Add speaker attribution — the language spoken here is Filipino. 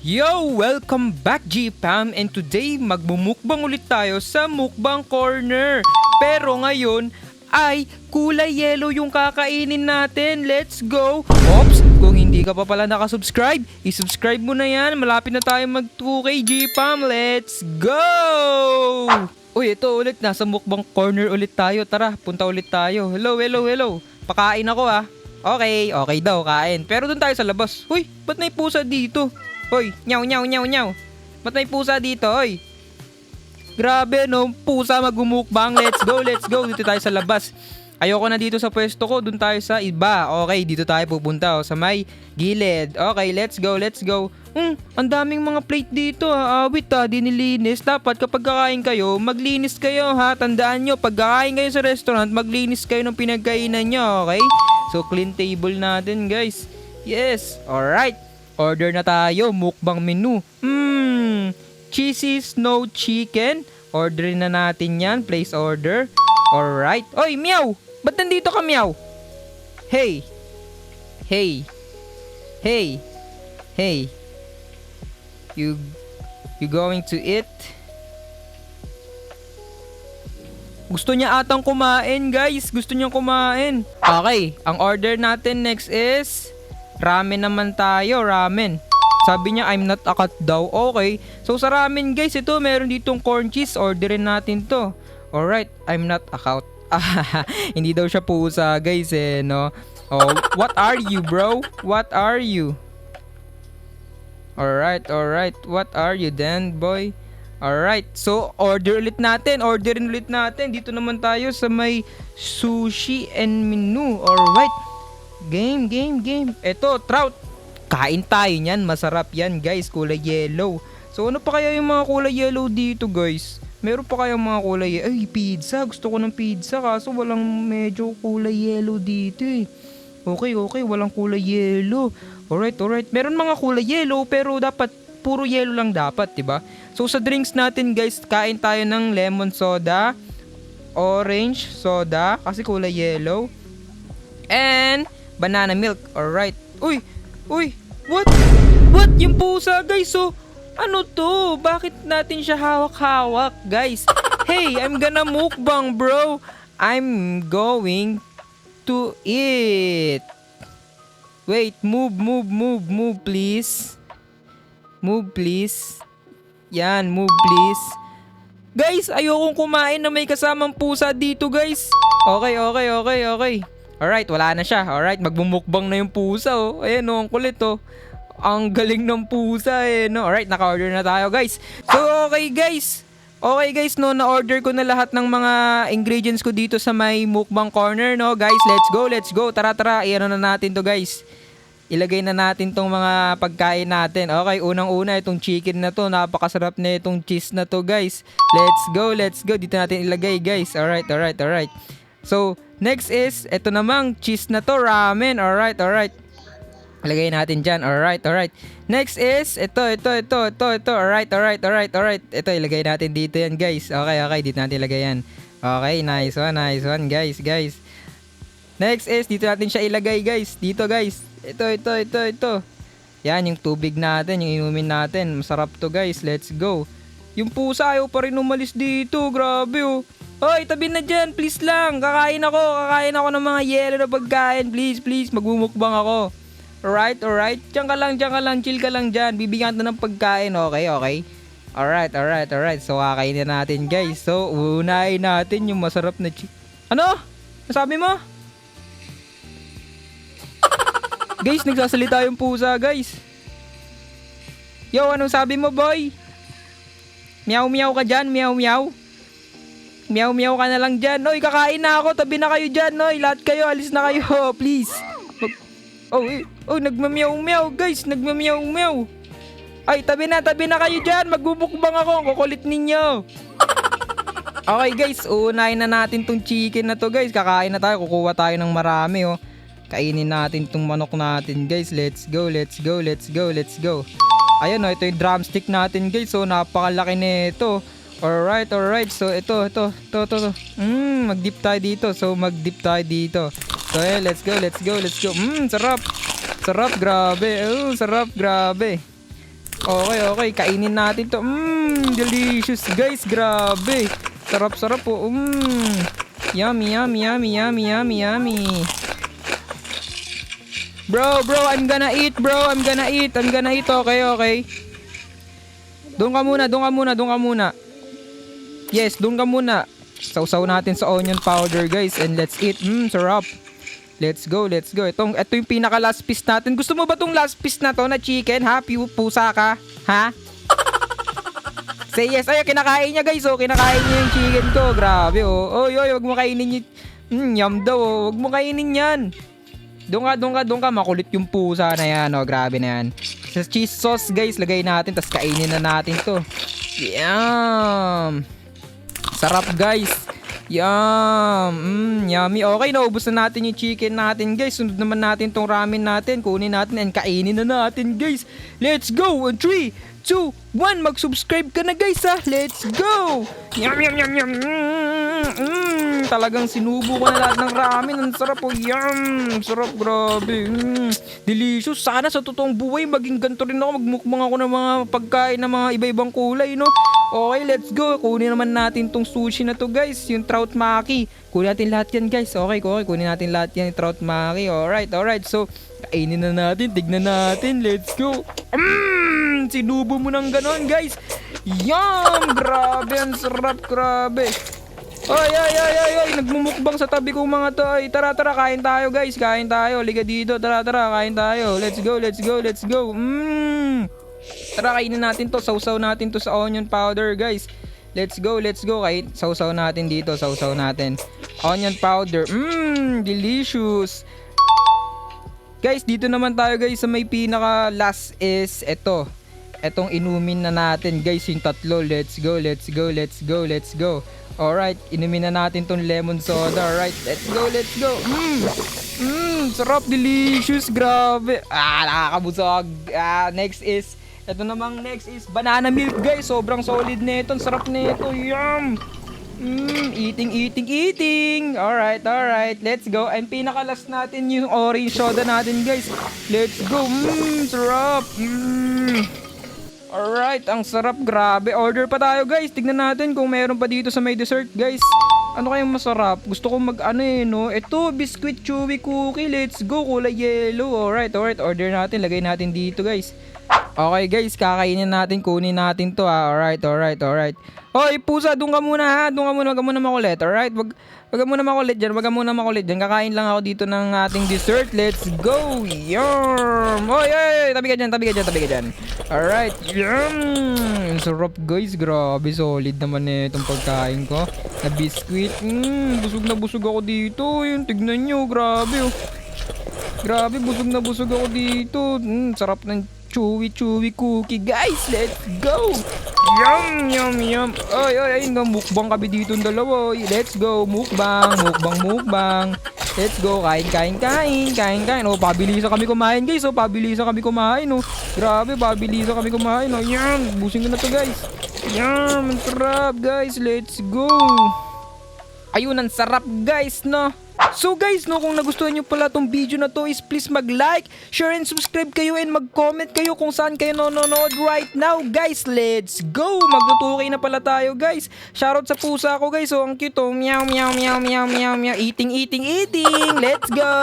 Speaker 1: Yo! Welcome back G-Fam, and today magmumukbang ulit tayo sa Mukbang Corner. Pero ngayon ay kulay yellow yung kakainin natin. Let's go! Ops! Kung hindi ka pa pala nakasubscribe, isubscribe mo na yan. Malapit na tayo mag 2K G-Fam. Let's go! Uy, ito ulit. Nasa Mukbang Corner ulit tayo. Tara, punta ulit tayo. Hello, hello, hello. Pakain ako ah. Okay, okay daw, kain. Pero dun tayo sa labas. Uy, ba't may pusa dito? Hoy, nyaw, nyaw, nyaw, nyaw. Ba't may pusa dito, hoy? Grabe, no? Pusa magmumukbang. Let's go, let's go. Dito tayo sa labas. Ayoko na dito sa pwesto ko. Doon tayo sa iba. Okay, dito tayo pupunta. Sa may gilid. Okay, let's go, let's go. Ang daming mga plate dito. Awit dinilinis. Dapat kapag kakain kayo, maglinis kayo ha. Tandaan nyo, pag kakain kayo sa restaurant, maglinis kayo ng pinagkainan nyo, okay? So, clean table natin, guys. Yes, alright. Order na tayo, mukbang menu. Cheesy snow chicken. Orderin na natin yan. Place order. Alright. Oy, meow! Ba't nandito ka, meow? Hey! Hey! Hey! Hey! You going to eat? Gusto niya atang kumain, guys. Gusto niya kumain. Okay, ang order natin next is ramen naman tayo, ramen. Sabi niya, I'm not a cat daw. Okay. So, sa ramen, guys, ito, meron ditong corn cheese. Orderin natin to. Alright, I'm not a cat. Hindi daw siya pusa, guys, no? Oh, what are you, bro? What are you? Alright, alright. What are you then, boy? Alright, so, orderin ulit natin. Dito naman tayo sa may sushi and menu. Alright. Game. Eto, trout. Kain tayo niyan. Masarap yan, guys. Kulay yellow. So, ano pa kaya yung mga kulay yellow dito, guys? Meron pa kaya mga kulay yellow? Ay, pizza. Gusto ko ng pizza. Kaso walang medyo kulay yellow dito eh. Okay. Walang kulay yellow. Alright. Meron mga kulay yellow pero dapat puro yellow lang dapat, diba? So, sa drinks natin, guys, kain tayo ng lemon soda, orange soda, kasi kulay yellow, and banana milk. Alright. Uy! What? Yung pusa, guys, oh. Ano to? Bakit natin siya hawak-hawak, guys? Hey, I'm gonna mukbang, bro. I'm going to eat. Wait, move, please. Move, please. Yan, move, please. Guys, ayokong kumain na may kasamang pusa dito, guys. Okay. Alright, wala na siya. Alright, magmumukbang na yung pusa, oh. Ayan, oh, ang kulit, oh. Ang galing ng pusa, no? Alright, naka-order na tayo, guys. So, okay, guys, no? Na-order ko na lahat ng mga ingredients ko dito sa may mukbang corner, no? Guys, let's go. Tara. Iyan na natin to, guys. Ilagay na natin tong mga pagkain natin. Okay, unang-una, itong chicken na to. Napakasarap na itong cheese na to, guys. Let's go. Dito natin ilagay, guys. Alright. So, next is, ito namang cheese na to, ramen. Alright. Ilagay natin dyan. Alright. Next is, ito. Alright. Ito, ilagay natin dito yan, guys. Okay. Dito natin ilagay yan. Okay, nice one, guys. Next is, dito natin siya ilagay, guys. Dito, guys. Ito. Yan, yung tubig natin, yung inumin natin. Masarap to, guys. Let's go. Yung pusa, ayaw pa rin umalis dito. Grabe, oh. Hoy, tabi na dyan. Please lang. Kakain ako ng mga yellow na pagkain. Please. Magmumukbang ako. Alright. Diyan ka lang. Chill ka lang dyan. Bibigyan ka ng pagkain. Okay. Alright. So, kakainin natin, guys. So, unahin natin yung masarap na Ano? Nasabi mo? Guys, nagsasalita yung pusa, guys. Yo, anong sabi mo, boy? Meow ka dyan, meow. Meow ka na lang dyan. Oy, kakain na ako. Tabi na kayo dyan, oy. Lahat kayo, alis na kayo. Please. Nagmamyaw, guys. Nagmamyaw. Ay, tabi na kayo dyan. Magbubukbang ako. Ang kukulit ninyo. Okay, guys. Uunahin na natin tong chicken na to, guys. Kakain na tayo. Kukuha tayo ng marami, oh. Kainin natin tong manok natin, guys. Let's go. Ayan, oh. Ito yung drumstick natin, guys. So, napakalaki nito. Alright. So, ito. Mag-dip tayo dito. So, let's go. Sarap, grabe. Sarap, grabe. Okay, okay. Kainin natin to. Delicious guys. Grabe. Sarap-sarap po. Yummy, yummy, yummy, yummy, yummy, yummy. Bro, I'm gonna eat, bro. I'm gonna eat. Okay, okay. Doon ka muna. Yes, doon ka muna. Sausaw natin sa onion powder, guys. And let's eat. Sarap. Let's go. Ito yung pinaka last piece natin. Gusto mo ba tong last piece na to na chicken, ha? Pusa ka, ha? Say yes. Ay, kinakain niya, guys. Oh, kinakain niya yung chicken ko. Grabe, oh. Oy, wag mo kainin yun. Yum daw, oh. Wag mo kainin yan. Doon ka. Makulit yung pusa na yan, oh. Grabe na yan. Sa cheese sauce, guys, lagay natin. Tapos kainin na natin to. Yum. Sarap, guys. Yummy. Okay, naubos na natin yung chicken natin, guys. Sunod naman natin tong ramen natin. Kunin natin and kainin na natin, guys. Let's go. 3, 2, 1. Mag-subscribe ka na, guys, ha. Let's go. Yum. Talagang sinubo ko na lahat ng ramen. Ang sarap, oh. Yum. Sarap, grabe. Delicious. Sana sa totoong buhay maging ganito rin ako. Magmukbang ako ng mga pagkain ng mga iba-ibang kulay, no? Okay, let's go. Kunin naman natin tong sushi na to, guys. Yung trout maki. Kunin natin lahat yan, guys. Okay. Kunin natin lahat yan, yung trout maki. Alright. So, kainin na natin. Tignan natin. Let's go. Sinubo mo ng ganon, guys. Yum! Grabe, ang sarap. Grabe. Ay. Nagmumukbang sa tabi kong mga to. Ay, tara. Kain tayo, guys. Kain tayo. Liga dito. Tara. Kain tayo. Let's go. Tara, kainin natin to. Sausaw natin to sa onion powder, guys. Let's go. Kahit sausaw natin dito. Onion powder. Delicious. Guys, dito naman tayo, guys. Sa may pinaka last is ito. Etong inumin na natin, guys. Yung tatlo. Let's go. Alright, inumin na natin tong lemon soda. Alright, let's go. Sarap. Delicious. Grabe. Nakakabusog. Next is banana milk, guys. Sobrang solid nito. Ang sarap nito. Yum. Eating. Alright. Let's go. And pinaka-last natin yung orange soda natin, guys. Let's go. Sarap. Alright, ang sarap. Grabe. Order pa tayo, guys. Tignan natin kung meron pa dito sa may dessert, guys. Ano kayang masarap? Gusto ko no? Ito, biscuit chewy cookie. Let's go. Kulay yellow. Alright. Order natin. Lagay natin dito, guys. Okay, guys. Kakainin natin. Kunin natin to, ha. Alright. Hoy, pusa. Doon ka muna, ha. Wag ka muna makulit. Alright? Wag ka muna makulit dyan. Kakain lang ako dito ng ating dessert. Let's go. Yum. Hoy. Tabi ka dyan. Alright. Yum. Ang sarap, guys. Grabe. Solid naman itong pagkain ko. Na biscuit. Busog ako dito. Yun, tignan nyo. Grabe, oh. Grabe, busog ako dito. Sarap ng chewy cookie, guys. Let's go. Yum. Ay, mukbang kami dito ng dalawa. Let's go. Mukbang. Let's go. Kain. Oh, pabilisan kami kumain, guys. Oh. Grabe, pabilisan kami kumain. Oh, yum. Busing ko na to, guys. Yum. Ang sarap, guys. Let's go. Ayun, ang sarap, guys, no? So guys, no, kung nagustuhan nyo pala tong video na to is please mag-like, share and subscribe kayo and mag-comment kayo kung saan kayo nanonood right now, guys. Let's go! Magtutukay na pala tayo, guys. Shoutout sa pusa ko, guys. So, ang cute, oh. Meow. Eating. Let's go!